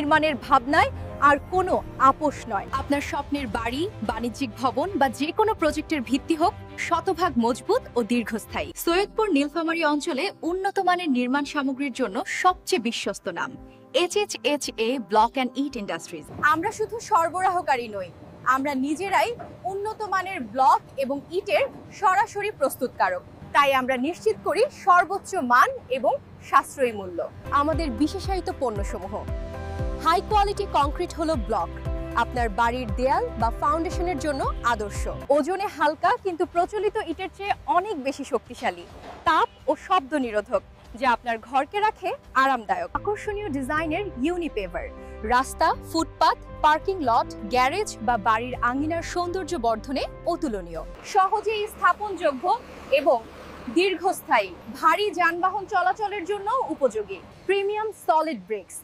নির্মাণের ভাবনায় আর কোনো আপোষ নয়। আপনার স্বপ্নের বাড়ি, বাণিজ্যিক ভবন বা যে কোনো প্রজেক্টের ভিত্তি হোক শতভাগ মজবুত ও দীর্ঘস্থায়ী। সৈয়দপুর নীলফামারী অঞ্চলে উন্নত মানের নির্মাণ সামগ্রীর জন্য সবচেয়ে বিশ্বস্ত নাম HHHA block and it industries. আমরা শুধু সরবরাহকারী নই, আমরা নিজেরাই উন্নত মানের ব্লক এবং ইটের সরাসরি প্রস্তুতকারক। তাই আমরা নিশ্চিত করি সর্বোচ্চ মান এবং সাশ্রয়ী মূল্য। আমাদের বিশেষায়িত পণ্যসমূহ: হাই কোয়ালিটি কংক্রিট হলো ব্লক, আপনার বাড়ির দেয়াল বা ফাউন্ডেশনের জন্য আদর্শ। ওজনে হালকা কিন্তু প্রচলিত ইটের চেয়ে অনেক বেশি শক্তিশালী, তাপ ও শব্দ নিরোধক, যা আপনার ঘরকে রাখে আরামদায়ক। আকর্ষণীয় ডিজাইনের ইউনিপেভার, রাস্তা, ফুটপাত, পার্কিং লট, গ্যারেজ বা বাড়ির আঙিনার সৌন্দর্য বর্ধনে অতুলনীয়। সহজেই স্থাপনযোগ্য এবং দীর্ঘস্থায়ী, ভারী যানবাহন চলাচলের জন্য উপযোগী। প্রিমিয়াম সলিড ব্রিক্স,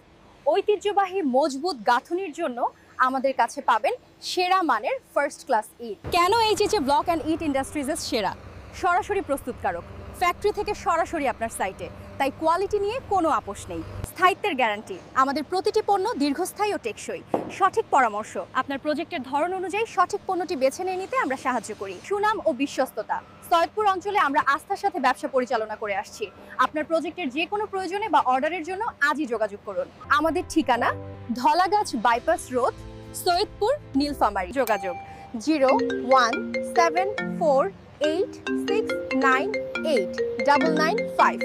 ঐতিহ্যবাহী মজবুত গাঁথনির জন্য আমাদের কাছে পাবেন সেরা মানের ফার্স্ট ক্লাস ইট। কেন HHA ব্লক অ্যান্ড ইট ইন্ডাস্ট্রিজের সেরা? সরাসরি প্রস্তুতকারক, ফ্যাক্টরি থেকে সরাসরি আপনার সাইটে, তাই কোয়ালিটি নিয়ে কোনো আপোষ নেই। স্থায়িত্বের গ্যারান্টি, আমাদের প্রতিটি পণ্য দীর্ঘস্থায়ী ও টেকসই। সঠিক পরামর্শ, আপনার প্রজেক্টের ধরন অনুযায়ী সঠিক পণ্যটি বেছে নিতে আমরা সাহায্য করি। সুনাম ও বিশ্বস্ততা, সৈয়দপুর অঞ্চলে আমরা আস্থার সাথে ব্যবসা পরিচালনা করে আসছি। আপনার প্রজেক্টের যে কোনো প্রয়োজনে বা অর্ডারের জন্য আজই যোগাযোগ করুন। আমাদের ঠিকানা ধলাগাছ বাইপাস রোড, সৈয়দপুর, নীলফামারী। যোগাযোগ 01748698995।